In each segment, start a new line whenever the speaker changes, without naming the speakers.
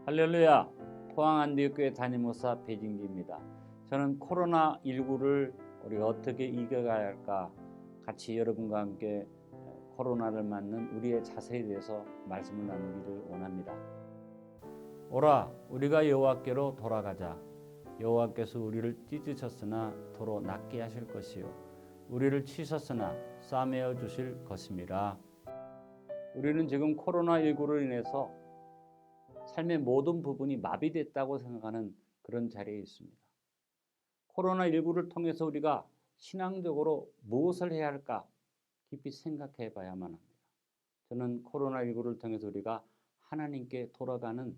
할렐루야, 포항안디교회 담임목사 배진기입니다. 저는 코로나19를 우리가 어떻게 이겨가야 할까, 같이 여러분과 함께 코로나를 맞는 우리의 자세에 대해서 말씀을 나누기를 원합니다. 오라, 우리가 여호와께로 돌아가자. 여호와께서 우리를 찢으셨으나 도로 낫게 하실 것이요, 우리를 치셨으나 싸매어 주실 것임이라. 우리는 지금 코로나19로 인해서 삶의 모든 부분이 마비됐다고 생각하는 그런 자리에 있습니다. 코로나19를 통해서 우리가 신앙적으로 무엇을 해야 할까 깊이 생각해 봐야만 합니다. 저는 코로나19를 통해서 우리가 하나님께 돌아가는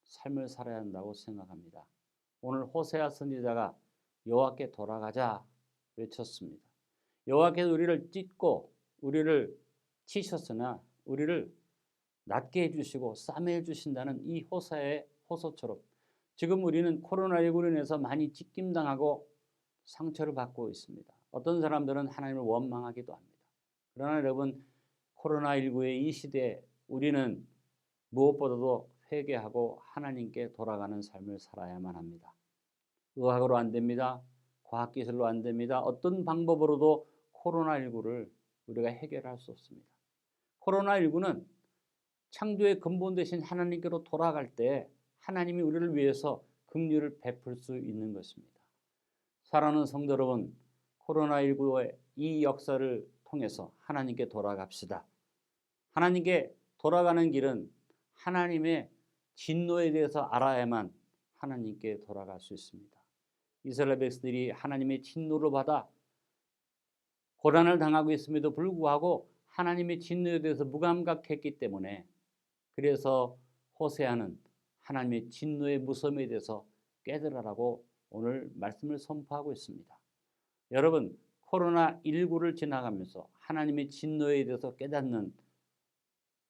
삶을 살아야 한다고 생각합니다. 오늘 호세아 선지자가 여호와께 돌아가자 외쳤습니다. 여호와께서 우리를 찢고 우리를 치셨으나 우리를 낫게 해주시고 싸매해 주신다는 이 호세아의 호소처럼 지금 우리는 코로나19로 인해서 많이 찢김당하고 상처를 받고 있습니다. 어떤 사람들은 하나님을 원망하기도 합니다. 그러나 여러분, 코로나19의 이 시대에 우리는 무엇보다도 회개하고 하나님께 돌아가는 삶을 살아야만 합니다. 의학으로 안 됩니다. 과학기술로 안 됩니다. 어떤 방법으로도 코로나19를 우리가 해결할 수 없습니다. 코로나19는 창조의 근본 되신 하나님께로 돌아갈 때 하나님이 우리를 위해서 긍휼을 베풀 수 있는 것입니다. 사랑하는 성도 여러분, 코로나19의 이 역사를 통해서 하나님께 돌아갑시다. 하나님께 돌아가는 길은 하나님의 진노에 대해서 알아야만 하나님께 돌아갈 수 있습니다. 이스라엘 백성들이 하나님의 진노를 받아 고난을 당하고 있음에도 불구하고 하나님의 진노에 대해서 무감각했기 때문에, 그래서 호세아는 하나님의 진노의 무서움에 대해서 깨달으라고 오늘 말씀을 선포하고 있습니다. 여러분, 코로나19를 지나가면서 하나님의 진노에 대해서 깨닫는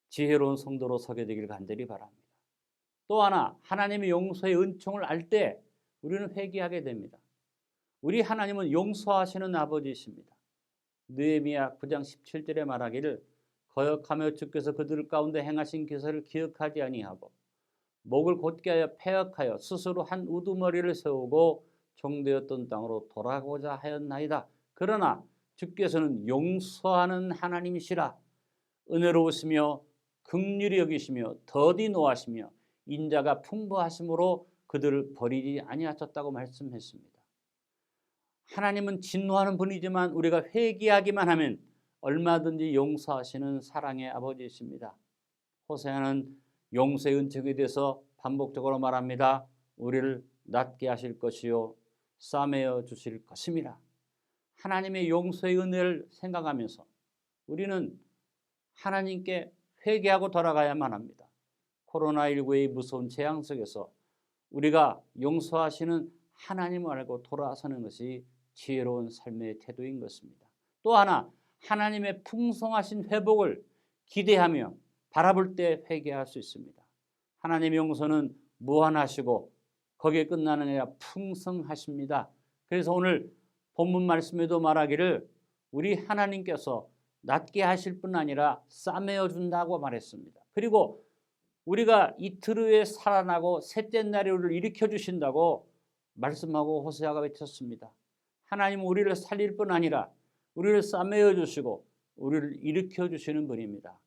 지혜로운 성도로 서게 되길 간절히 바랍니다. 또 하나, 하나님의 용서의 은총을 알 때 우리는 회개하게 됩니다. 우리 하나님은 용서하시는 아버지이십니다. 느헤미야 9장 17절에 말하기를 거역하며 주께서 그들 가운데 행하신 기사를 기억하지 아니하고 목을 곧게 하여 패역하여 스스로 한 우두머리를 세우고 종되었던 땅으로 돌아가고자 하였나이다. 그러나 주께서는 용서하는 하나님이시라. 은혜로우시며 긍휼히 여기시며 더디 노하시며 인자가 풍부하심으로 그들을 버리지 아니하셨다고 말씀했습니다. 하나님은 진노하는 분이지만 우리가 회개하기만 하면 얼마든지 용서하시는 사랑의 아버지이십니다. 호세아는 용서의 은총에 대해서 반복적으로 말합니다. 우리를 낫게 하실 것이요 싸매어 주실 것임이라. 하나님의 용서의 은혜를 생각하면서 우리는 하나님께 회개하고 돌아가야만 합니다. 코로나19의 무서운 재앙 속에서 우리가 용서하시는 하나님을 알고 돌아서는 것이 지혜로운 삶의 태도인 것입니다. 또 하나, 하나님의 풍성하신 회복을 기대하며 바라볼 때 회개할 수 있습니다. 하나님의 용서는 무한하시고 거기에 끝나는 게 아니라 풍성하십니다. 그래서 오늘 본문 말씀에도 말하기를 우리 하나님께서 낫게 하실 뿐 아니라 싸매어 준다고 말했습니다. 그리고 우리가 이틀 후에 살아나고 셋째 날에 우리를 일으켜 주신다고 말씀하고 호세아가 외쳤습니다. 하나님은 우리를 살릴 뿐 아니라 우리를 싸매어 주시고 우리를 일으켜 주시는 분입니다.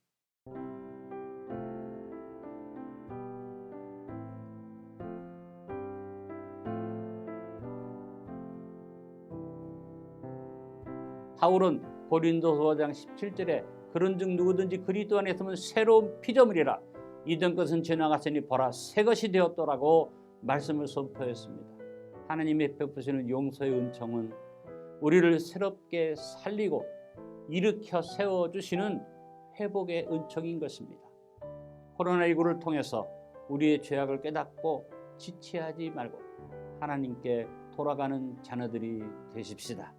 바울은 고린도서 5장 17절에 그런즉 누구든지 그리스도 안에 있으면 새로운 피조물이라 이전 것은 지나갔으니 보라 새 것이 되었더라고 말씀을 선포했습니다. 하나님의 베푸시는 용서의 은총은 우리를 새롭게 살리고 일으켜 세워주시는 회복의 은총인 것입니다. 코로나19를 통해서 우리의 죄악을 깨닫고 지체하지 말고 하나님께 돌아가는 자녀들이 되십시다.